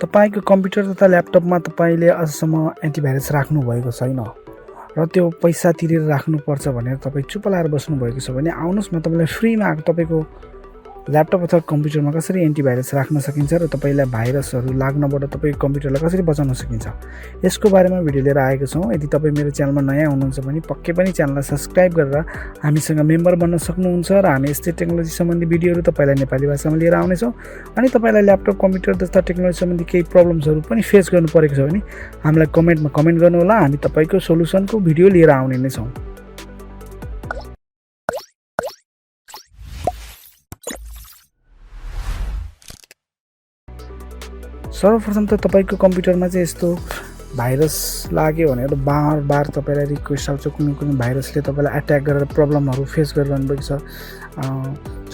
तपाईको कम्प्युटर तथा ल्यापटपमा तपाईले अझसम्म एन्टिभाइरस राख्नु भएको छैन र त्यो पैसा तिरेर राख्नुपर्छ भनेर तपाई चुप लाएर बस्नु भएको छ भने आउनुस् म तपाईलाई फ्रीमा तपाईको ल्यापटप अथवा कम्प्युटरमा कसरी एन्टिभाइरस राख्न सकिन्छ र तपाईलाई भाइरसहरु लाग्नबाट तपाईको कम्प्युटरलाई कसरी बचाउन सकिन्छ यसको बारेमा भिडियो लिएर आएको छौं। यदि तपाई मेरो च्यानलमा नयाँ हुनुहुन्छ भने पक्कै पनि च्यानललाई सब्स्क्राइब गरेर हामीसँग मेम्बर बन्न सक्नुहुन्छ र हामी यस्तै टेक्नोलोजी सम्बन्धी भिडियोहरु तपाईलाई नेपाली भाषामा लिएर आउने छौं। अनि तपाईलाई ल्यापटप कम्प्युटर जस्ता टेक्नोलोजी सम्बन्धी केही प्रब्लम्सहरु पनि फेस गर्नु परेको छ भने हामीलाई कमेन्टमा कमेन्ट गर्नु होला, हामी तपाईको सोलुसनको भिडियो लिएर आउने नै छौं। सर्वप्रथम त तपाईको कम्प्युटरमा चाहिँ यस्तो भाइरस लाग्यो भनेर बार तपाईलाई रिक्वेस्ट आउँछ, कुनै भाइरसले तपाईलाई अट्याक गरेर प्रब्लमहरु फेस गरिरहनु भएको छ।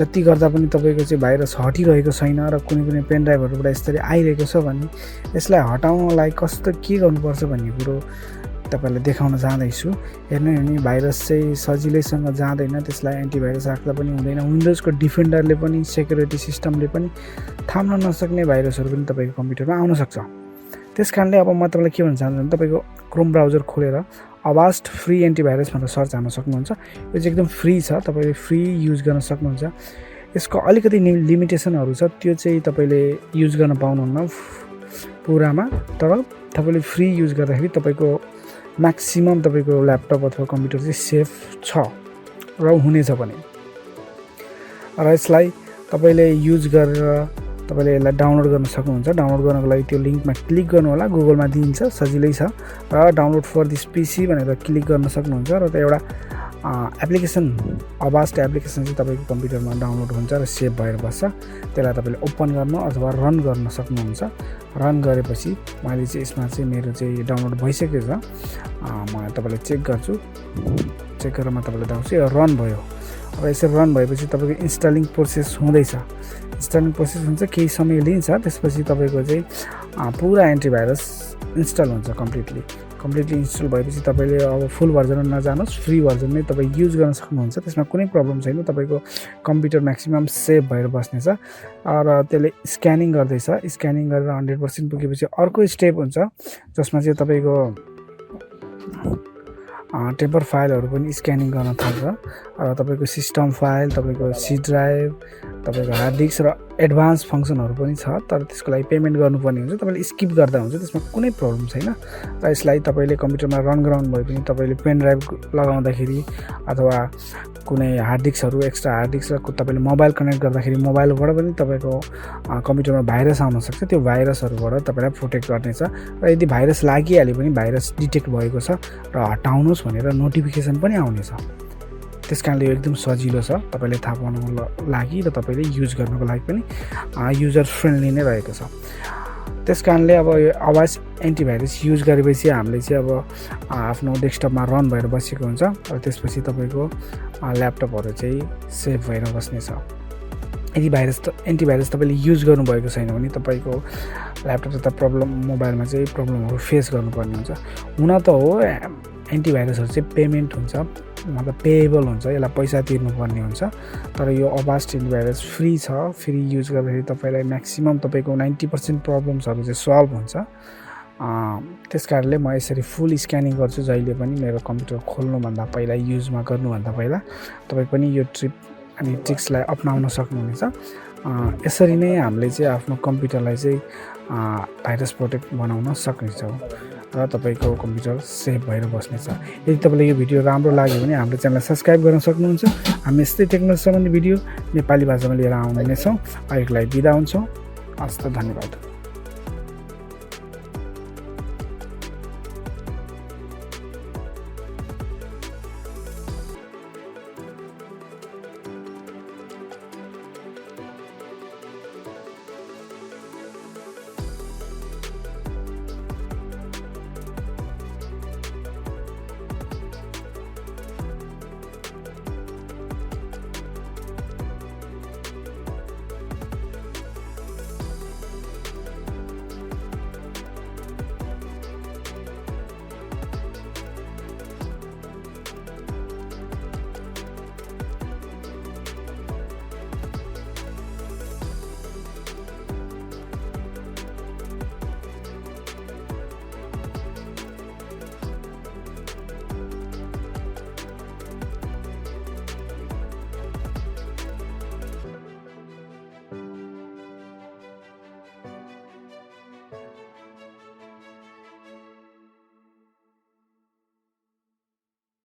जति गर्दा पनि तपाईको चाहिँ भाइरस हटिरहेको छैन र कुनै पेन ड्राइभहरुबाट यसरी आइरहेको छ भने यसलाई हटाउनलाई कस्तो के गर्नुपर्छ भन्ने कुरो तपाईलाई देखाउन जाँदैछु। हेर्नु नि भाइरस चाहिँ सजिलैसँग जाँदैन, त्यसलाई एन्टिभाइरस राख्दा पनि हुँदैन। विन्डोजको डिफेन्डरले पनि सेक्युरिटी सिस्टमले पनि थाम्न नसक्ने भाइरसहरु पनि तपाईको कम्प्युटरमा आउन सक्छ। त्यसकारणले अब म तपाईलाई के भन्न चाहन्छु भने तपाईको क्रोम ब्राउजर खोलेर avast फ्री एन्टिभाइरस भनेर सर्च गर्न सक्नुहुन्छ। यो चाहिँ एकदम फ्री छ, तपाईले फ्री युज गर्न सक्नुहुन्छ। यसको अलिकति लिमिटेसनहरु छ, त्यो चाहिँ तपाईले युज गर्न पाउनुहुन्न पुरामा, तर तपाईले फ्री युज गर्दाखेरि तपाईको म्याक्सिमम तपाईको ल्यापटप अथवा कम्प्युटर चाहिँ सेफ छ र हुनेछ पनि। र यसलाई तपाईले युज गरेर तपाईले यसलाई डाउनलोड गर्न सक्नुहुन्छ। डाउनलोड गर्नको लागि त्यो लिंकमा क्लिक गर्नु होला, गुगलमा दिन्छ, सजिलै छ। र डाउनलोड फर दिस पीसी भनेर क्लिक गर्न सक्नुहुन्छ र एउटा एप्लिकेसन avast एप्लिकेसन चाहिँ तपाईको कम्प्युटरमा डाउनलोड हुन्छ र सेभ भएर बस्छ। त्यसलाई तपाईले ओपन गर्न अथवा रन गर्न सक्नुहुन्छ। रन गरेपछि मैले चाहिँ यसमा चाहिँ मेरो चाहिँ डाउनलोड भइसकेको छ, म तपाईलाई चेक गर्छु। चेक गरेर म तपाईलाई देखाउँछु। यो रन भयो। अब यसरी रन भएपछि तपाईको इन्स्टलिङ प्रोसेस हुँदैछ। इन्स्टलिङ प्रोसेस हुन्छ, केही समय लिन्छ। त्यसपछि तपाईको चाहिँ पुरा एन्टिभाइरस इन्स्टल हुन्छ कम्प्लिटली इन्स्टल भएपछि तपाईले अब फुल भर्जनमा नजानुस्, फ्री भर्जन नै तपाई युज गर्न सक्नुहुन्छ। त्यसमा कुनै प्रब्लम छैन, तपाईको कम्प्युटर म्याक्सिमम सेभ भएर बस्नेछ। र त्यसले स्क्यानिङ गर्दैछ। स्क्यानिङ गरेर 100% पुगेपछि अर्को स्टेप हुन्छ जसमा चाहिँ तपाईको टेम्पर फाइलहरु पनि स्क्यानिङ गर्न थाल्छ। र तपाईको सिस्टम फाइल, तपाईको सी ड्राइभ, तपाईको हार्ड डिस्क र एडभान्स फंक्सनहरु पनि छ, तर त्यसको लागि पेमेन्ट गर्नुपर्ने हुन्छ। तपाईले स्किप गर्दा हुन्छ, त्यसमा कुनै प्रब्लम छैन। र यसलाई तपाईले कम्प्युटरमा रन गराउनु भए पनि तपाईले पेन ड्राइभ लगाउँदाखेरि अथवा कुनै हार्ड डिस्कहरु एक्स्ट्रा हार्ड डिस्क र तपाईले मोबाइल कनेक्ट गर्दाखेरि मोबाइलबाट पनि तपाईको कम्प्युटरमा भाइरस आउन सक्छ। त्यो भाइरसहरुबाट तपाईलाई प्रोटेक्ट गर्नेछ। र यदि भाइरस लागिहाल्यो भने भाइरस डिटेक्ट भएको छ र हटाउनुस् भनेर नोटिफिकेसन पनि आउनेछ। त्यसकारणले यो एकदम सजिलो छ तपाईले थाहा पाउनको लागि र तपाईले युज गर्नको लागि पनि युजर फ्रेन्डली नै रहेको छ। त्यसकारणले अब यो avast एन्टिभाइरस युज गरेपछि हामीले चाहिँ अब आफ्नो डेस्कटपमा रन भएर बसेको हुन्छ र त्यसपछि तपाईको ल्यापटपहरु चाहिँ सेभ भएर बस्नेछ। यदि एन्टिभाइरस तपाईले युज गर्नु भएको छैन भने तपाईको ल्यापटप त प्रब्लम मोबाइलमा चाहिँ प्रब्लमहरु फेस गर्नुपर्ने हुन्छ। हुन त हो एन्टिभाइरसहरु चाहिँ पेमेन्ट हुन्छ, मतलब पेएबल हुन्छ, यसलाई पैसा तिर्नुपर्ने हुन्छ। तर यो avast एन्टिभाइरस फ्री छ। फ्री युज गर्दाखेरि तपाईलाई म्याक्सिमम तपाईको 90% प्रब्लम्सहरु चाहिँ सल्भ हुन्छ। त्यसकारणले म यसरी फुल स्क्यानिङ गर्छु जहिले पनि मेरो कम्प्युटर खोल्नु भन्दा पहिला, युजमा गर्नु भन्दा पहिला। तपाई पनि यो ट्रिप अनि ट्रिक्सलाई अपनाउन सक्नुहुनेछ। यसरी नै हामीले चाहिँ आफ्नो कम्प्युटरलाई चाहिँ भाइरस प्रोटेक्ट बनाउन सक्नेछौँ र तपाईको कम्प्युटर सेभ भएर बस्नेछ। यदि तपाईलाई यो भिडियो राम्रो लाग्यो भने हाम्रो च्यानललाई सब्स्क्राइब गर्न सक्नुहुन्छ। हामी यस्तै टेक्नोलोजी सम्बन्धी भिडियो नेपाली भाषामा लिएर आउने नै छौँ। अहिलेको लागि बिदा हुन्छौँ। हस्त, धन्यवाद।